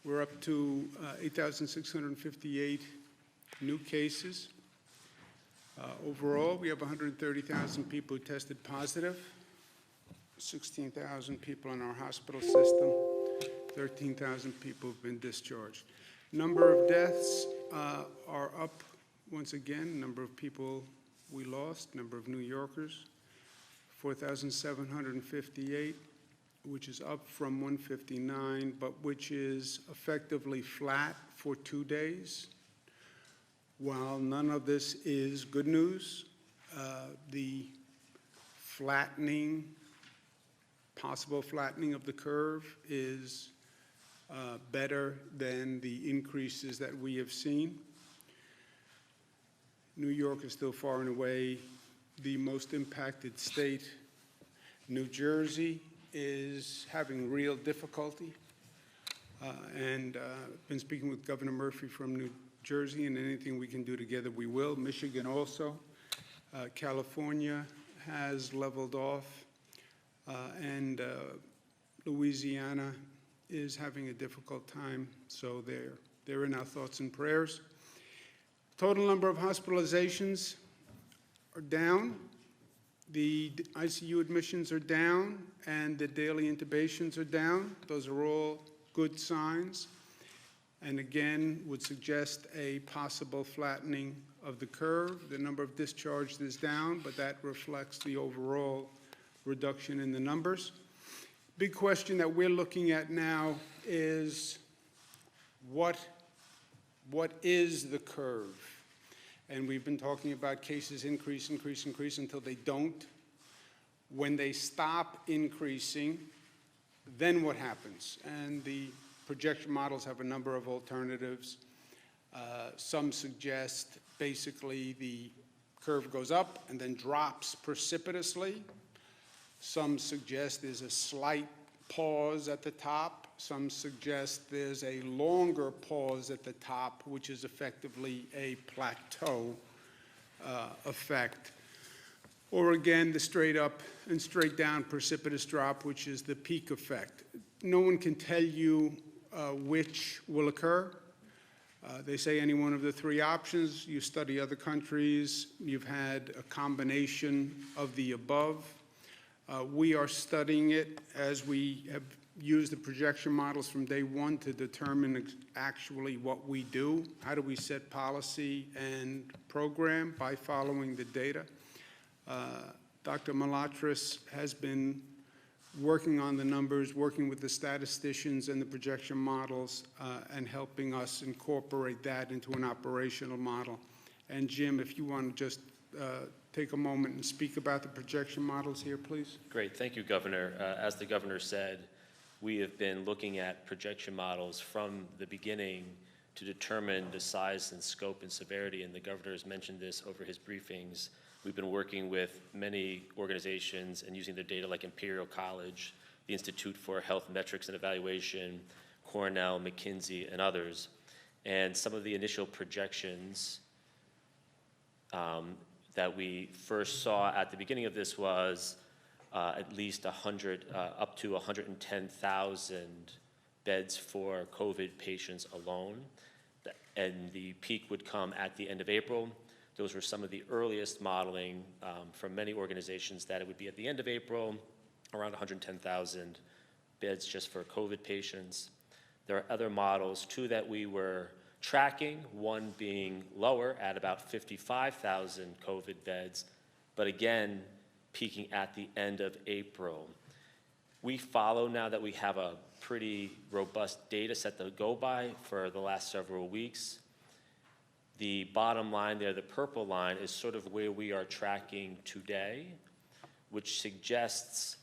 We're up to 8,658 new cases. Overall, we have 130,000 people who tested positive, 16,000 people in our hospital system, 13,000 people have been discharged. Number of deaths are up once again. Number of people we lost, number of New Yorkers, 4,758, which is up from 159, but which is effectively flat for 2 days. While none of this is good news, the possible flattening of the curve is better than the increases that we have seen. New York is still far and away the most impacted state. New Jersey is having real difficulty, and been speaking with Governor Murphy from New Jersey, and anything we can do together we will. Michigan also. California has leveled off, and Louisiana is having a difficult time, so they're in our thoughts and prayers. Total number of hospitalizations are down. The ICU admissions are down, and the daily intubations are down. Those are all good signs, and again would suggest a possible flattening of the curve. The number of discharged is down, but that reflects the overall reduction in the numbers. Big question that we're looking at now is what is the curve? And we've been talking about cases increase until they don't. When they stop increasing, then what happens? And the projection models have a number of alternatives. Some suggest basically the curve goes up and then drops precipitously. Some suggest there's a slight pause at the top. Some suggest there's a longer pause at the top, which is effectively a plateau effect. Or again, the straight up and straight down precipitous drop, which is the peak effect. No one can tell you which will occur. They say any one of the three options. You study other countries, you've had a combination of the above. We are studying it as we have used the projection models from day one to determine actually what we do. How do we set policy and program? By following the data. Dr. Malatras has been working on the numbers, working with the statisticians and the projection models, and helping us incorporate that into an operational model. And Jim, if you want to just take a moment and speak about the projection models here, please. Great, thank you, Governor. As the Governor said, we have been looking at projection models from the beginning to determine the size and scope and severity, and the Governor has mentioned this over his briefings. We've been working with many organizations and using their data like Imperial College, the Institute for Health Metrics and Evaluation, Cornell, McKinsey, and others. And some of the initial projections that we first saw at the beginning of this was at least 100, up to 110,000 beds for COVID patients alone. And the peak would come at the end of April. Those were some of the earliest modeling from many organizations, that it would be at the end of April, around 110,000 beds just for COVID patients. There are other models too that we were tracking, one being lower at about 55,000 COVID beds, but again, peaking at the end of April. We follow now that we have a pretty robust data set to go by for the last several weeks. The bottom line there, the purple line, is sort of where we are tracking today, which suggests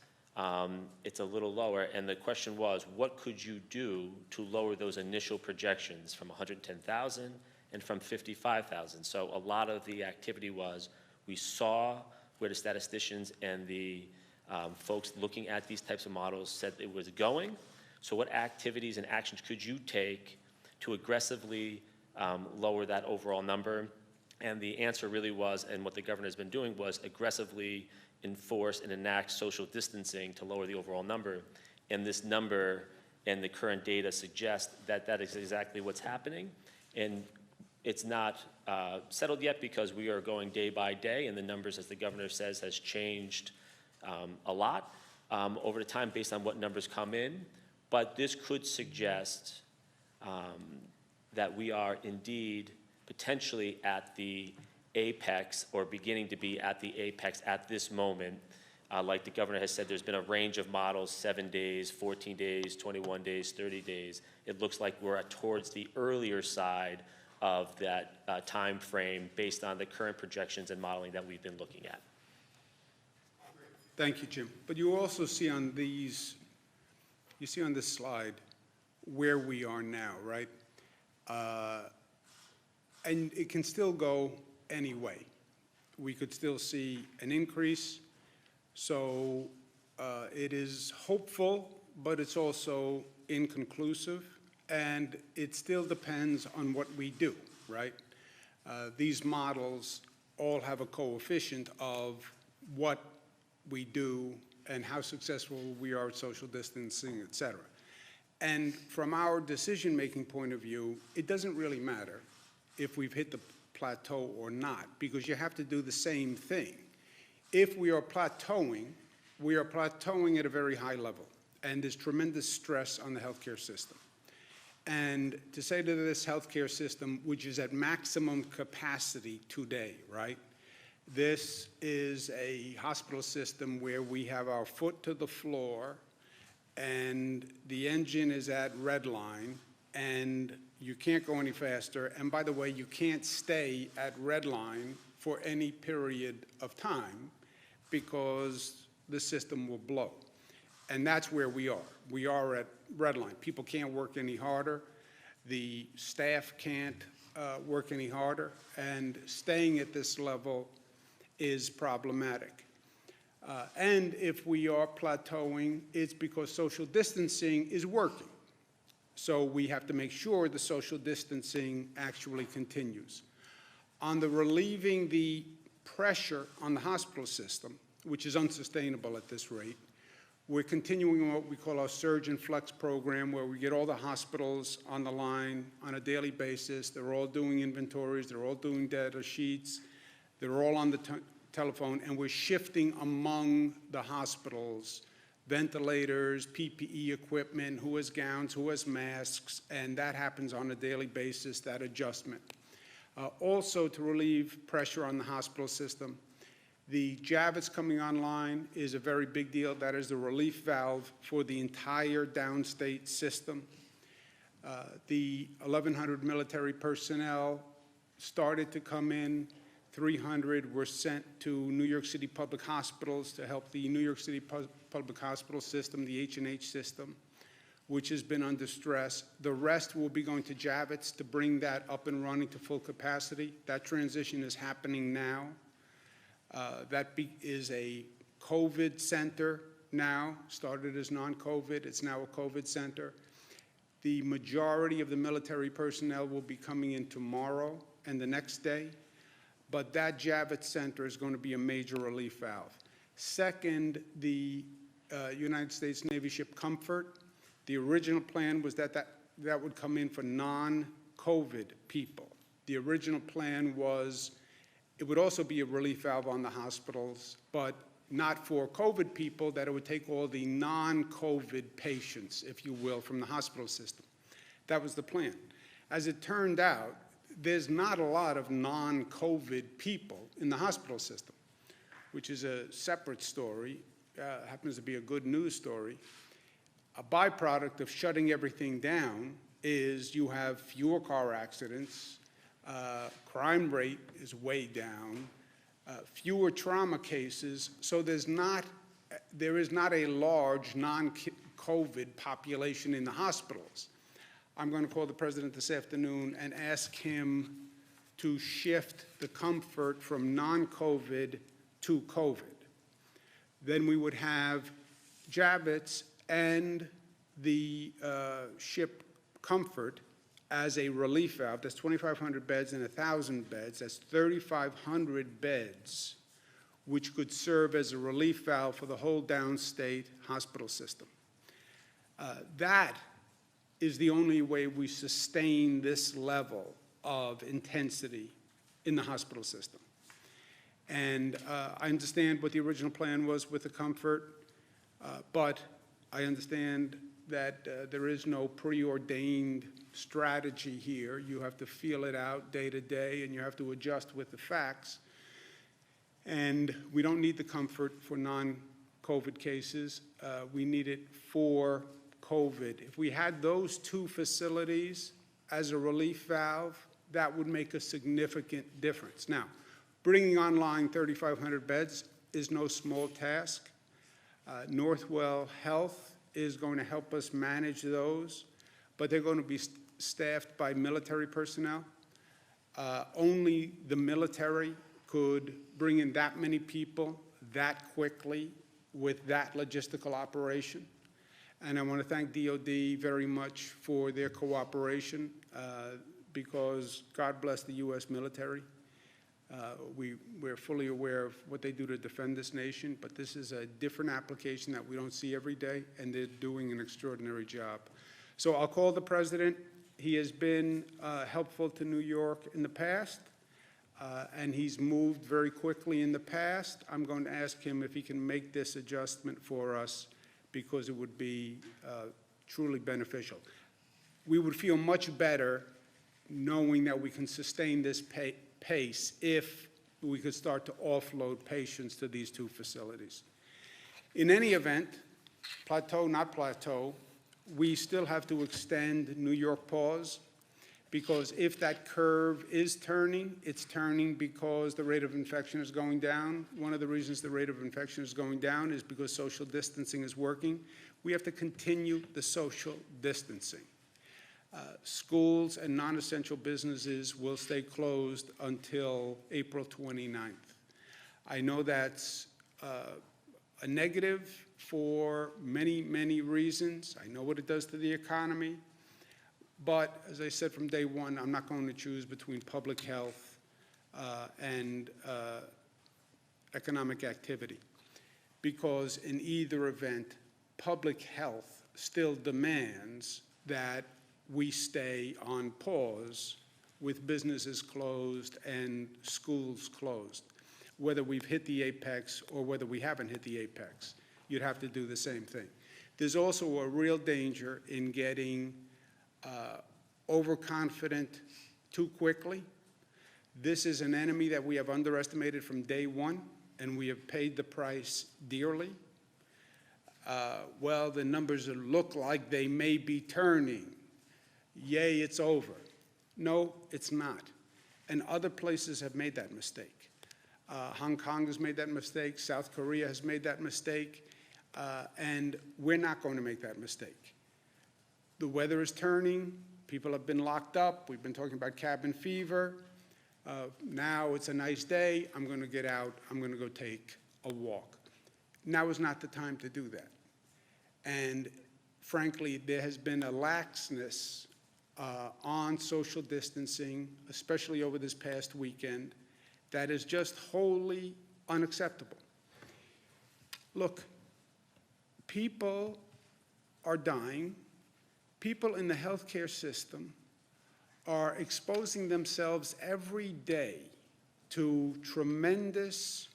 it's a little lower. And the question was, what could you do to lower those initial projections from 110,000 and from 55,000? So a lot of the activity was, we saw where the statisticians and the folks looking at these types of models said it was going. So what activities and actions could you take to aggressively lower that overall number? And the answer really was, and what the governor has been doing, was aggressively enforce and enact social distancing to lower the overall number. And this number and the current data suggest that that is exactly what's happening. And it's not settled yet because we are going day by day, and the numbers, as the governor says, has changed a lot over the time based on what numbers come in. But this could suggest that we are indeed potentially at the apex, or beginning to be at the apex at this moment. Like the governor has said, there's been a range of models, 7 days, 14 days, 21 days, 30 days. It looks like we're towards the earlier side of that time frame based on the current projections and modeling that we've been looking at. Thank you, Jim. But you also see on these, you see on this slide where we are now, right? And it can still go any way. We could still see an increase. So it is hopeful, but it's also inconclusive. And it still depends on what we do, right? These models all have a coefficient of what we do and how successful we are at social distancing, et cetera. And from our decision-making point of view, it doesn't really matter if we've hit the plateau or not, because you have to do the same thing. If we are plateauing at a very high level, and there's tremendous stress on the healthcare system. And to say to this healthcare system, which is at maximum capacity today, right? This is a hospital system where we have our foot to the floor and the engine is at red line and you can't go any faster. And by the way, you can't stay at red line for any period of time because the system will blow. And that's where we are. We are at red line. People can't work any harder. The staff can't work any harder. And staying at this level is problematic. And if we are plateauing, it's because social distancing is working. So we have to make sure the social distancing actually continues. On the relieving the pressure on the hospital system, which is unsustainable at this rate, we're continuing what we call our Surge and Flex program, where we get all the hospitals on the line on a daily basis. They're all doing inventories, they're all doing data sheets, they're all on the telephone, and we're shifting among the hospitals, ventilators, PPE equipment, who has gowns, who has masks, and that happens on a daily basis, that adjustment. Also, to relieve pressure on the hospital system, the Javits coming online is a very big deal. That is the relief valve for the entire downstate system. The 1,100 military personnel started to come in. 300 were sent to New York City public hospitals to help the New York City public hospital system, the H&H system, which has been under stress. The rest will be going to Javits to bring that up and running to full capacity. That transition is happening now. That is a COVID center now, started as non-COVID, it's now a COVID center. The majority of the military personnel will be coming in tomorrow and the next day, but that Javits Center is going to be a major relief valve. Second, the United States Navy ship Comfort. The original plan was that would come in for non-COVID people. The original plan was it would also be a relief valve on the hospitals, but not for COVID people, that it would take all the non-COVID patients, if you will, from the hospital system. That was the plan. As it turned out, there's not a lot of non-COVID people in the hospital system, which is a separate story, happens to be a good news story. A byproduct of shutting everything down is you have fewer car accidents, crime rate is way down, fewer trauma cases, so there is not a large non-COVID population in the hospitals. I'm going to call the president this afternoon and ask him to shift the Comfort from non-COVID to COVID. Then we would have Javits and the ship Comfort as a relief valve. That's 2,500 beds and 1,000 beds. That's 3,500 beds, which could serve as a relief valve for the whole downstate hospital system. That is the only way we sustain this level of intensity in the hospital system. And I understand what the original plan was with the comfort, but I understand that there is no preordained strategy here. You have to feel it out day to day, and you have to adjust with the facts. And we don't need the comfort for non-COVID cases. We need it for COVID. If we had those two facilities as a relief valve, that would make a significant difference. Now, bringing online 3,500 beds is no small task. Northwell Health is going to help us manage those, but they're going to be staffed by military personnel. Only the military could bring in that many people that quickly with that logistical operation. And I want to thank DOD very much for their cooperation because God bless the U.S. military. We're fully aware of what they do to defend this nation, but this is a different application that we don't see every day, and they're doing an extraordinary job. So I'll call the president. He has been helpful to New York in the past, and he's moved very quickly in the past. I'm going to ask him if he can make this adjustment for us because it would be truly beneficial. We would feel much better knowing that we can sustain this pace if we could start to offload patients to these two facilities. In any event, plateau, not plateau, we still have to extend New York pause because if that curve is turning, it's turning because the rate of infection is going down. One of the reasons the rate of infection is going down is because social distancing is working. We have to continue the social distancing. Schools and non-essential businesses will stay closed until April 29th. I know that's a negative for many, many reasons. I know what it does to the economy. But as I said from day one, I'm not going to choose between public health and economic activity. Because in either event, public health still demands that we stay on pause with businesses closed and schools closed. Whether we've hit the apex or whether we haven't hit the apex, you'd have to do the same thing. There's also a real danger in getting overconfident too quickly. This is an enemy that we have underestimated from day one, and we have paid the price dearly. Well, the numbers look like they may be turning. Yay, it's over. No, it's not. And other places have made that mistake. Hong Kong has made that mistake. South Korea has made that mistake. And we're not going to make that mistake. The weather is turning. People have been locked up. We've been talking about cabin fever. Now it's a nice day. I'm going to get out. I'm going to go take a walk. Now is not the time to do that. And frankly, there has been a laxness on social distancing, especially over this past weekend, that is just wholly unacceptable. Look, people are dying. People in the healthcare system are exposing themselves every day to tremendous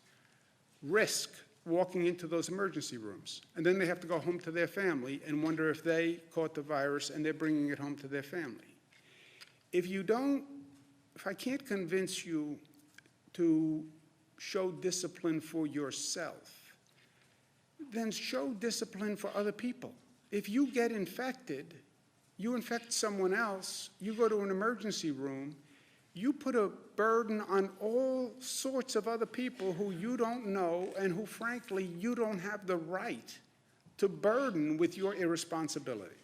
risk walking into those emergency rooms. And then they have to go home to their family and wonder if they caught the virus and they're bringing it home to their family. If I can't convince you to show discipline for yourself, then show discipline for other people. If you get infected, you infect someone else, you go to an emergency room, you put a burden on all sorts of other people who you don't know and who, frankly, you don't have the right to burden with your irresponsibility.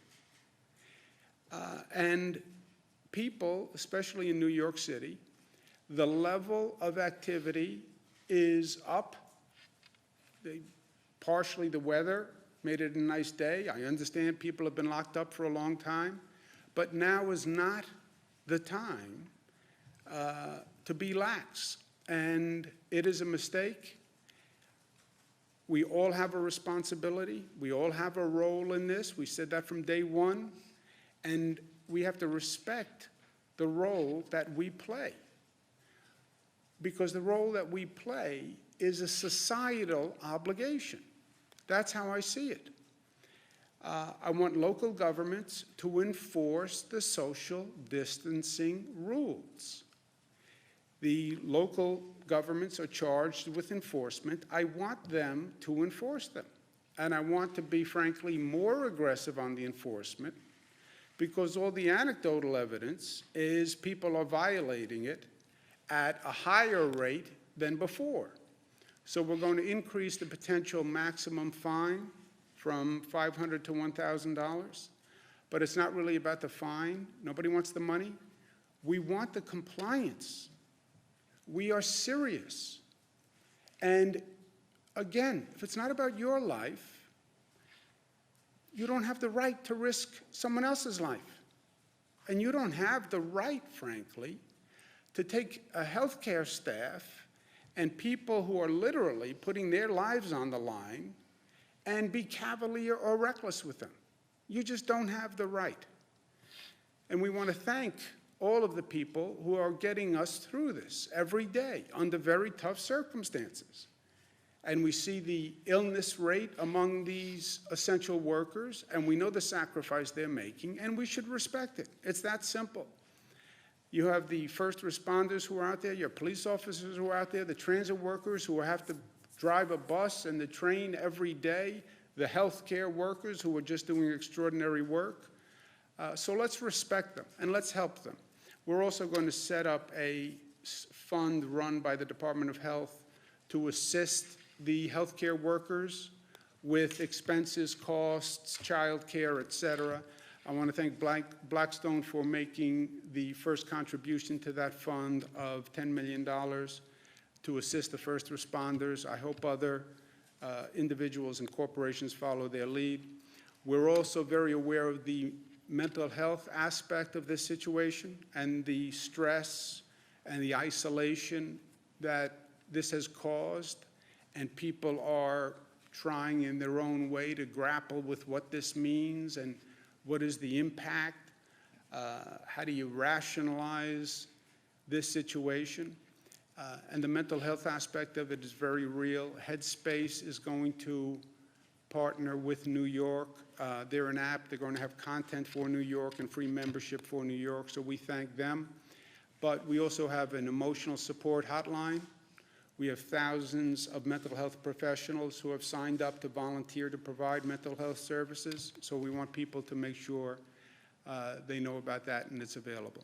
And people, especially in New York City, the level of activity is up. Partially the weather made it a nice day. I understand people have been locked up for a long time, but now is not the time to be lax, and it is a mistake. We all have a responsibility. We all have a role in this. We said that from day one, And we have to respect the role that we play. Because the role that we play is a societal obligation. That's how I see it. I want local governments to enforce the social distancing rules. The local governments are charged with enforcement. I want them to enforce them. And I want to be, frankly, more aggressive on the enforcement, because all the anecdotal evidence is people are violating it at a higher rate than before. So we're going to increase the potential maximum fine from $500 to $1,000. But it's not really about the fine. Nobody wants the money. We want the compliance. We are serious. And again, if it's not about your life, you don't have the right to risk someone else's life. And you don't have the right, frankly, to take a healthcare staff and people who are literally putting their lives on the line and be cavalier or reckless with them. You just don't have the right. And we want to thank all of the people who are getting us through this every day under very tough circumstances. And we see the illness rate among these essential workers, and we know the sacrifice they're making, and we should respect it. It's that simple. You have the first responders who are out there, your police officers who are out there, the transit workers who have to drive a bus and the train every day, the healthcare workers who are just doing extraordinary work. So let's respect them and let's help them. We're also going to set up a fund run by the Department of Health to assist the healthcare workers with expenses, costs, child care, et cetera. I want to thank Blackstone for making the first contribution to that fund of $10 million to assist the first responders. I hope other individuals and corporations follow their lead. We're also very aware of the mental health aspect of this situation and the stress and the isolation that this has caused, and people are trying in their own way to grapple with what this means and what is the impact, how do you rationalize this situation. And the mental health aspect of it is very real. Headspace is going to partner with New York. They're an app. They're going to have content for New York and free membership for New York, so we thank them. But we also have an emotional support hotline. We have thousands of mental health professionals who have signed up to volunteer to provide mental health services, so we want people to make sure they know about that and it's available.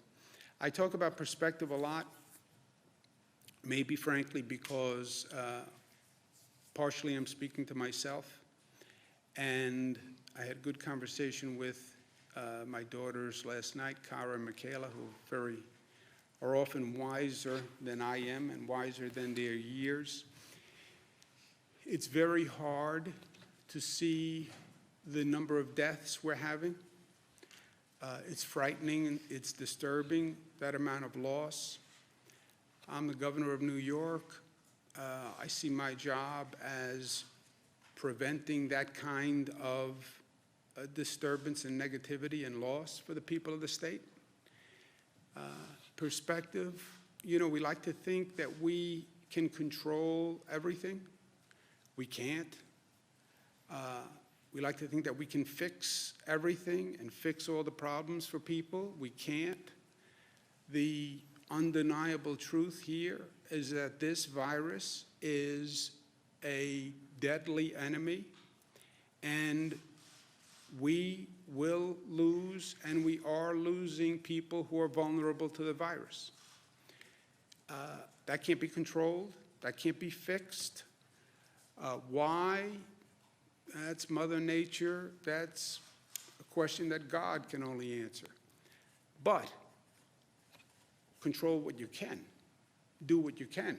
I talk about perspective a lot, maybe frankly because partially I'm speaking to myself, and I had good conversation with my daughters last night, Cara and Michaela, who are often wiser than I am and wiser than their years. It's very hard to see the number of deaths we're having. It's frightening, it's disturbing, that amount of loss. I'm the governor of New York. I see my job as preventing that kind of disturbance and negativity and loss for the people of the state. Perspective, you know, we like to think that we can control everything. We can't. We like to think that we can fix everything and fix all the problems for people. We can't. The undeniable truth here is that this virus is a deadly enemy, and we will lose, and we are losing people who are vulnerable to the virus. That can't be controlled. That can't be fixed. Why? That's Mother Nature. That's a question that God can only answer. But control what you can. Do what you can.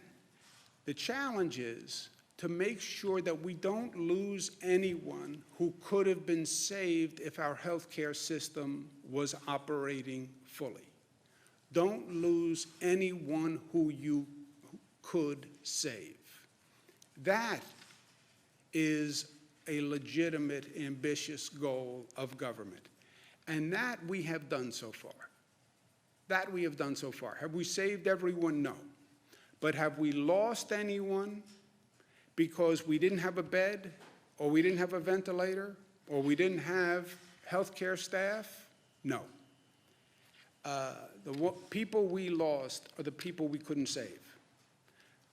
The challenge is to make sure that we don't lose anyone who could have been saved if our healthcare system was operating fully. Don't lose anyone who you could save. That is a legitimate, ambitious goal of government. And that we have done so far. That we have done so far. Have we saved everyone? No. But have we lost anyone because we didn't have a bed, or we didn't have a ventilator, or we didn't have healthcare staff? No. The people we lost are the people we couldn't save.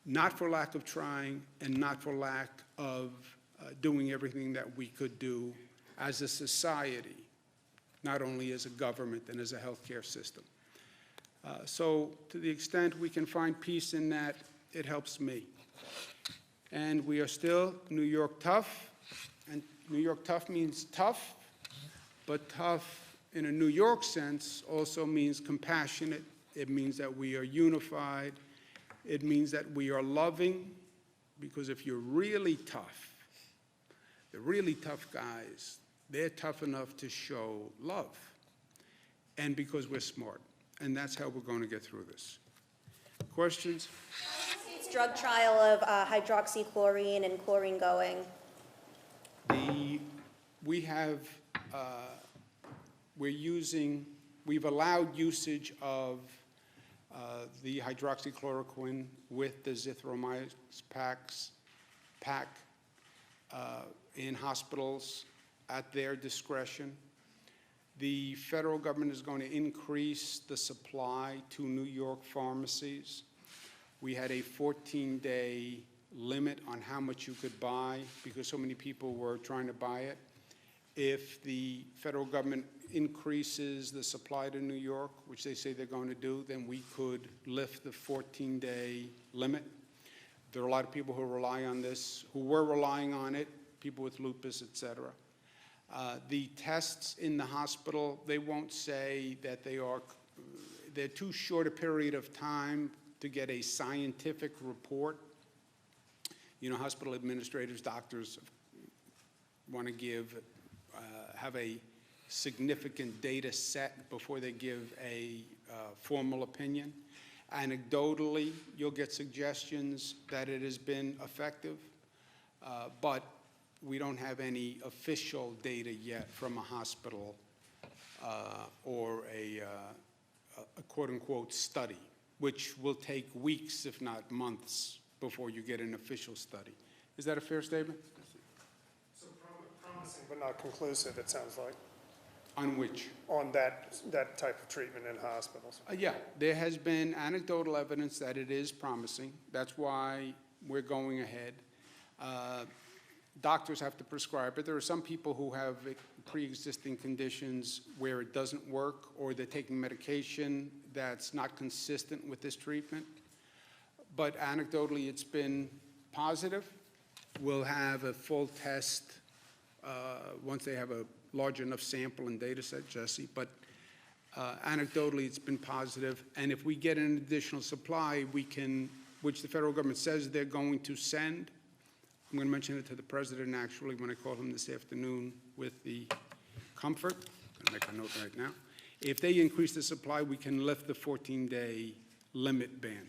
Not for lack of trying, and not for lack of doing everything that we could do as a society, not only as a government and as a healthcare system. So to the extent we can find peace in that, it helps me. And we are still New York tough, and New York tough means tough, but tough in a New York sense also means compassionate. It means that we are unified. It means that we are loving, because if you're really tough, the really tough guys, they're tough enough to show love, and because we're smart. And that's how we're going to get through this. Questions? State's drug trial of hydroxychloroquine and chlorine going. We've allowed usage of the hydroxychloroquine with the zithromycin pack in hospitals at their discretion. The federal government is going to increase the supply to New York pharmacies. We had a 14-day limit on how much you could buy because so many people were trying to buy it. If the federal government increases the supply to New York, which they say they're going to do, then we could lift the 14-day limit. There are a lot of people who rely on this, who were relying on it, people with lupus, et cetera. The tests in the hospital, they won't say that they're too short a period of time to get a scientific report. You know, hospital administrators, doctors want to have a significant data set before they give a formal opinion. Anecdotally, you'll get suggestions that it has been effective, but we don't have any official data yet from a hospital or a quote-unquote study, which will take weeks, if not months, before you get an official study. Is that a fair statement? So promising but not conclusive, it sounds like, On which? on that type of treatment in hospitals. Yeah, there has been anecdotal evidence that it is promising. That's why we're going ahead. Doctors have to prescribe it. There are some people who have pre-existing conditions where it doesn't work, or they're taking medication that's not consistent with this treatment. But anecdotally, it's been positive. We'll have a full test once they have a large enough sample and data set, Jesse. But anecdotally, it's been positive. And if we get an additional supply, we can, which the federal government says they're going to send. I'm going to mention it to the president, actually, when I call him this afternoon with the comfort. I'm going to make a note right now. If they increase the supply, we can lift the 14-day limit ban.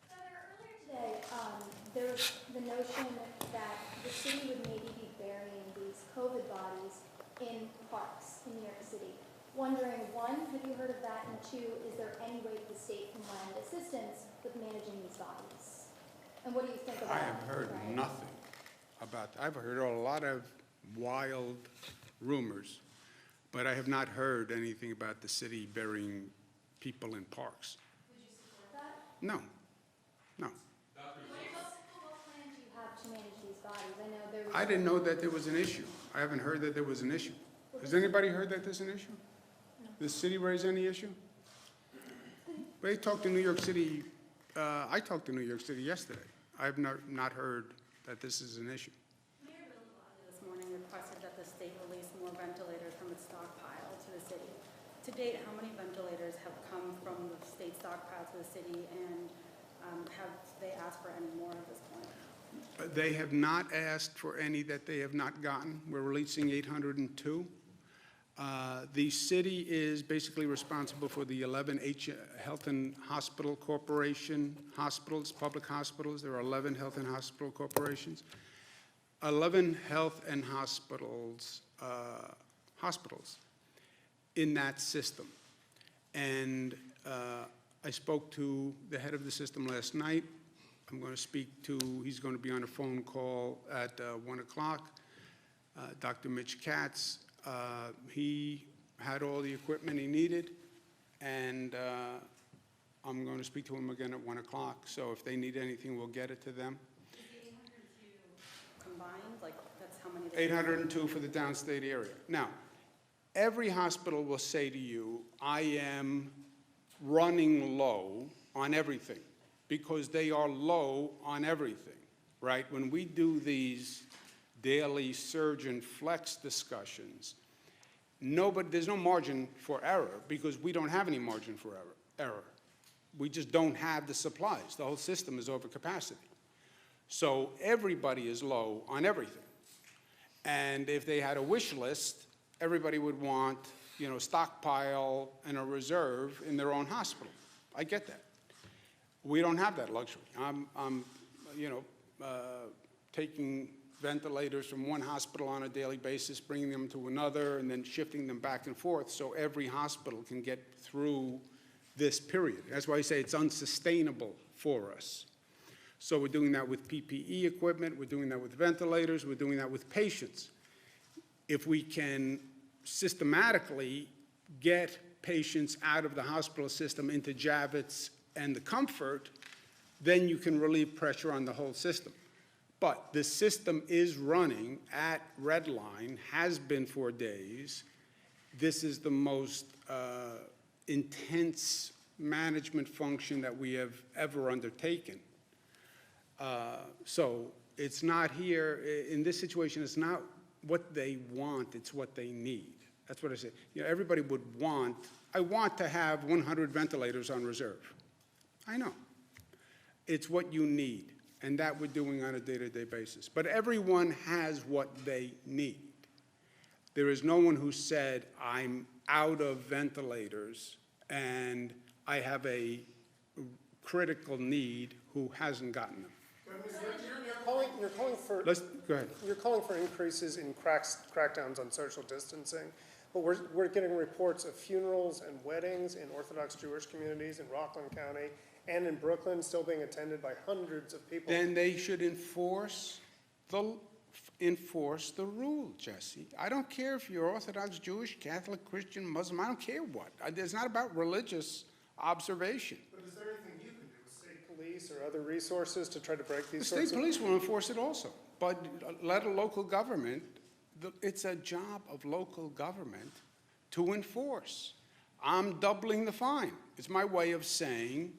Earlier today, there was the notion that the city would maybe be burying these COVID bodies in parks in New York City. Wondering, one, have you heard of that? And two, is there any way the state can lend assistance with managing these bodies? And what do you think about I have heard nothing about that. I've heard a lot of wild rumors, but I have not heard anything about the city burying people in parks. Would you support that? No, no. What plan do you have to manage these bodies? I know there was... I didn't know that there was an issue. I haven't heard that there was an issue. Has anybody heard that there's an issue? Does the city raise any issue? They talked to New York City, I talked to New York City yesterday. I have not heard that this is an issue. Mayor Bill de Blasio this morning requested that the state release more ventilators from its stockpile to the city. To date, how many ventilators have come from the state stockpile to the city, and have they asked for any more at this point? They have not asked for any that they have not gotten. We're releasing 802. The city is basically responsible for the 11 Health and Hospital Corporation hospitals, public hospitals. There are 11 health and hospital corporations. 11 health and hospitals, in that system. And I spoke to the head of the system last night. I'm going to speak to, he's going to be on a phone call at 1 o'clock, Dr. Mitch Katz. He had all the equipment he needed, and I'm going to speak to him again at 1 o'clock. So if they need anything, we'll get it to them. Is the 802 combined, like, that's how many? they- 802 for the downstate area. Now, every hospital will say to you, I am running low on everything, because they are low on everything, right? When we do these daily surgeon flex discussions, there's no margin for error, because we don't have any margin for error. We just don't have the supplies. The whole system is over capacity. So everybody is low on everything. And if they had a wish list, everybody would want, stockpile and a reserve in their own hospital. I get that. We don't have that luxury. I'm taking ventilators from one hospital on a daily basis, bringing them to another, and then shifting them back and forth so every hospital can get through this period. That's why I say it's unsustainable for us. So we're doing that with PPE equipment, we're doing that with ventilators, we're doing that with patients. If we can systematically get patients out of the hospital system into Javits and the Comfort, then you can relieve pressure on the whole system. But the system is running at red line, has been for days. This is the most intense management function that we have ever undertaken. So it's not here, in this situation, it's not what they want, it's what they need. That's what I say. Everybody would want, I want to have 100 ventilators on reserve. I know. It's what you need, and that we're doing on a day-to-day basis. But everyone has what they need. There is no one who said, I'm out of ventilators and I have a critical need who hasn't gotten them. You're calling for. Go ahead. You're calling for increases in crackdowns on social distancing, but we're getting reports of funerals and weddings in Orthodox Jewish communities in Rockland County and in Brooklyn still being attended by hundreds of people. Then they should enforce the rule, Jesse. I don't care if you're Orthodox, Jewish, Catholic, Christian, Muslim, I don't care what. It's not about religious observation. But is there anything you can do with state police or other resources to try to break these The sorts state of? police will enforce it also, but let a local government, it's a job of local government to enforce. I'm doubling the fine. It's my way of saying,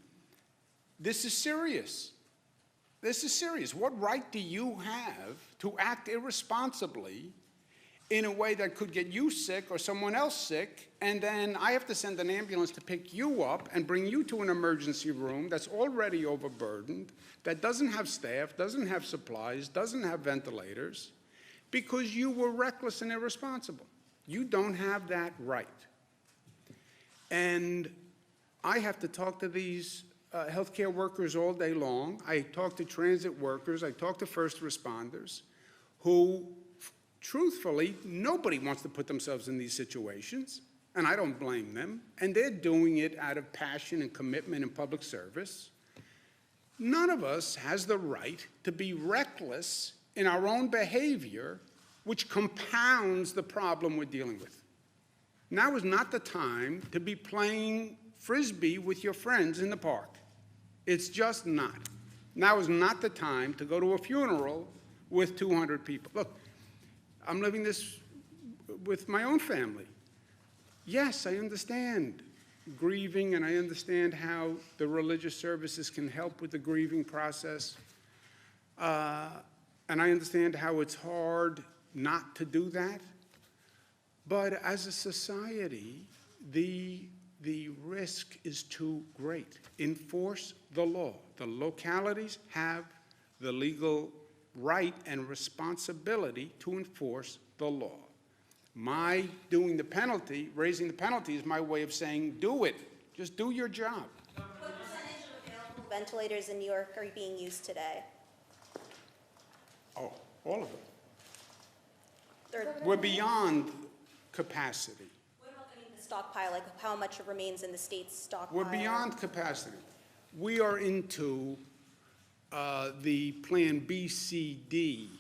this is serious. This is serious. What right do you have to act irresponsibly in a way that could get you sick or someone else sick, and then I have to send an ambulance to pick you up and bring you to an emergency room that's already overburdened, that doesn't have staff, doesn't have supplies, doesn't have ventilators, because you were reckless and irresponsible. You don't have that right. And I have to talk to these healthcare workers all day long. I talk to transit workers. I talk to first responders who, truthfully, nobody wants to put themselves in these situations, and I don't blame them. And they're doing it out of passion and commitment and public service. None of us has the right to be reckless in our own behavior, which compounds the problem we're dealing with. Now is not the time to be playing Frisbee with your friends in the park. It's just not. Now is not the time to go to a funeral with 200 people. Look, I'm living this with my own family. Yes, I understand grieving, and I understand how the religious services can help with the grieving process. And I understand how it's hard not to do that. But as a society, the risk is too great. Enforce the law. The localities have the legal right and responsibility to enforce the law. My doing the penalty, raising the penalty, is my way of saying, do it. Just do your job. What percentage of available ventilators in New York are being used today? Oh, all of them. They're- We're beyond capacity. What about, the stockpile, like how much remains in the state's stockpile? We're beyond capacity. We are into the Plan B, C, D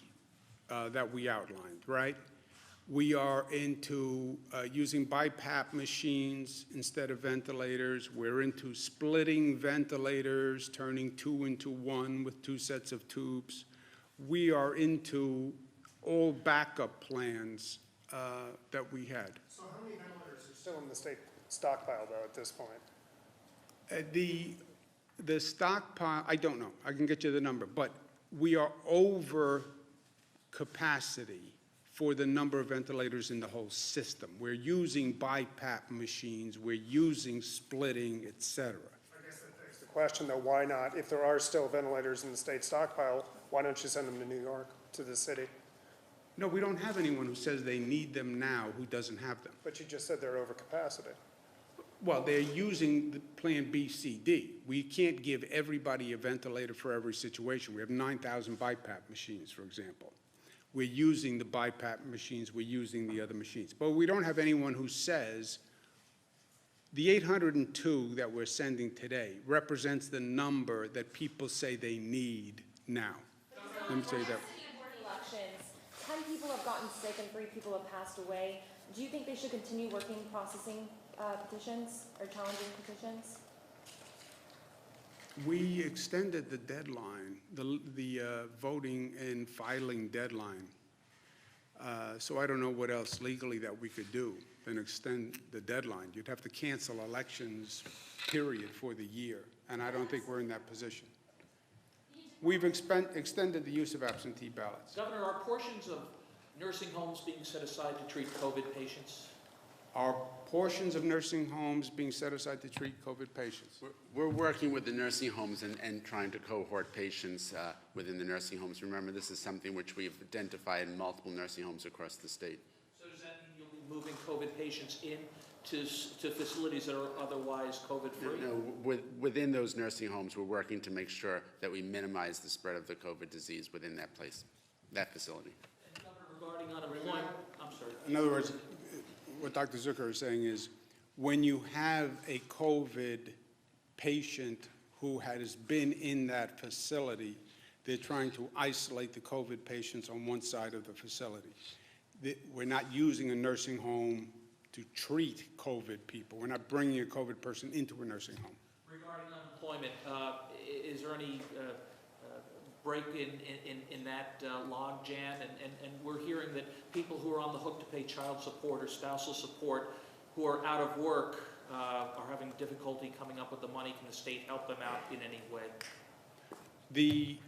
that we outlined, right? We are into using BiPAP machines instead of ventilators. We're into splitting ventilators, turning 2 into 1 with 2 sets of tubes. We are into all backup plans that we had. So how many ventilators are still in the state stockpile, though, at this point? The stockpile, I don't know. I can get you the number, but we are over capacity for the number of ventilators in the whole system. We're using BiPAP machines, we're using splitting, et cetera. I guess that begs the question, though, why not, if there are still ventilators in the state stockpile, why don't you send them to New York, to the city? No, we don't have anyone who says they need them now who doesn't have them. But you just said they're over capacity. Well, they're using the Plan B, C, D. We can't give everybody a ventilator for every situation. We have 9,000 BiPAP machines, for example. We're using the BiPAP machines, we're using the other machines. But we don't have anyone who says the 802 that we're sending today represents the number that people say they need now. Let me say that. Elections, 10 people have gotten sick and 3 people have passed away. Do you think they should continue working processing petitions or challenging petitions? We extended the deadline, the voting and filing deadline. So I don't know what else legally that we could do than extend the deadline. You'd have to cancel elections, period, for the year, and I don't think we're in that position. We've extended the use of absentee ballots. Governor, are portions of nursing homes being set aside to treat COVID patients? Are portions of nursing homes being set aside to treat COVID patients? We're working with the nursing homes and trying to cohort patients within the nursing homes. Remember, this is something which we've identified in multiple nursing homes across the state. So does that mean you'll be moving COVID patients in to facilities that are otherwise COVID-free? No, within those nursing homes, we're working to make sure that we minimize the spread of the COVID disease within that place, that facility. And Governor, regarding unemployment, I'm sorry. In other words, what Dr. Zucker is saying is, when you have a COVID patient who has been in that facility, they're trying to isolate the COVID patients on one side of the facility. We're not using a nursing home to treat COVID people. We're not bringing a COVID person into a nursing home. Regarding unemployment, is there any break in that log jam? And we're hearing that people who are on the hook to pay child support or spousal support who are out of work are having difficulty coming up with the money. Can the state help them out in any way? The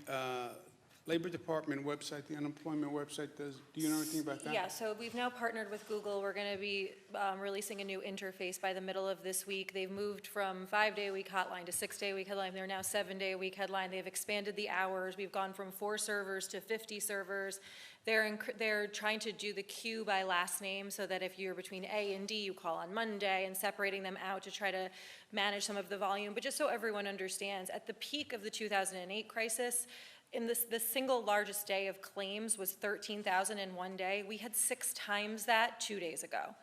Labor Department website, the unemployment website, do you know anything about that? Yeah, so we've now partnered with Google. We're going to be releasing a new interface by the middle of this week. They've moved from 5-day-a-week hotline to 6-day-a-week hotline. They're now 7-day-a-week headline. They've expanded the hours. We've gone from 4 servers to 50 servers. They're trying to do the queue by last name so that if you're between A and D, you call on Monday, and separating them out to try to manage some of the volume. But just so everyone understands, at the peak of the 2008 crisis, in the single largest day of claims was 13,000 in one day. We had 6 times that 2 days ago.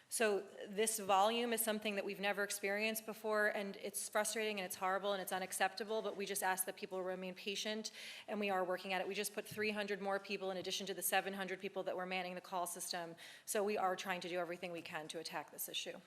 So this volume is something that we've never experienced before, and it's frustrating and it's horrible and it's unacceptable, but we just ask that people remain patient, and we are working at it. We just put 300 more people in addition to the 700 people that were manning the call system. So we are trying to do everything we can to attack this issue.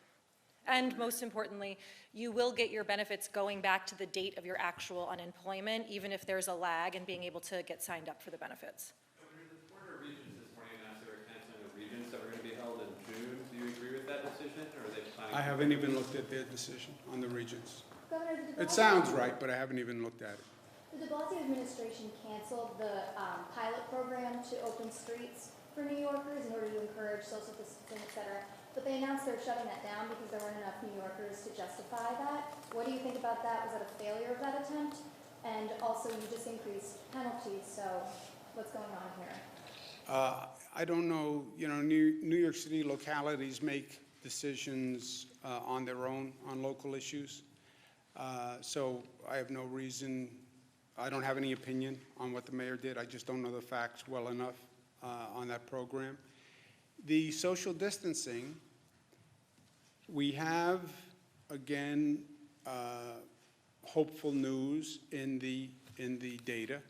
And most importantly, you will get your benefits going back to the date of your actual unemployment, even if there's a lag in being able to get signed up for the benefits. Governor, the Board of Regents this morning announced they were canceling the Regents that were going to be held in June. Do you agree with that decision, or are they planning? I haven't even looked at their decision on the Regents. Governor, It sounds right, but I haven't even looked at it. The de Blasio administration canceled the pilot program to open streets for New Yorkers in order to encourage social distancing, et cetera. But they announced they're shutting that down because there weren't enough New Yorkers to justify that. What do you think about that? Was that a failure of that attempt? And also, you just increased penalties, so what's going on here? I don't know, New York City localities make decisions on their own on local issues. So I have no reason, I don't have any opinion on what the mayor did. I just don't know the facts well enough on that program. The social distancing We have, again, hopeful news in the data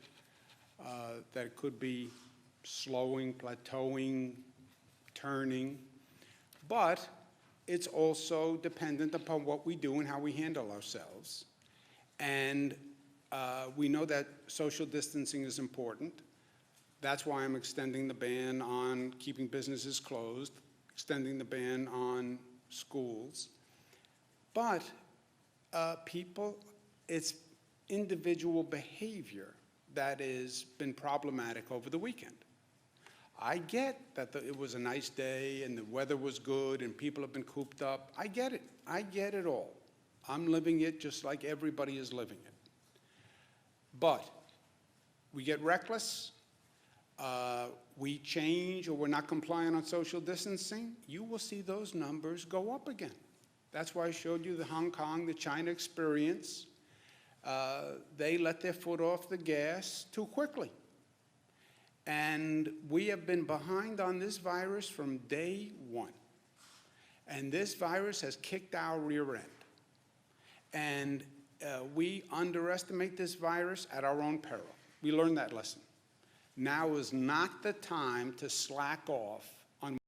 that it could be slowing, plateauing, turning, but it's also dependent upon what we do and how we handle ourselves. And we know that social distancing is important. That's why I'm extending the ban on keeping businesses closed, extending the ban on schools. But people, it's individual behavior that has been problematic over the weekend. I get that it was a nice day and the weather was good and people have been cooped up. I get it. I get it all. I'm living it just like everybody is living it. But we get reckless, we change, or we're not compliant on social distancing, you will see those numbers go up again. That's why I showed you the Hong Kong, the China experience. They let their foot off the gas too quickly. And we have been behind on this virus from day one. And this virus has kicked our rear end. And we underestimate this virus at our own peril. We learned that lesson. Now is not the time to slack off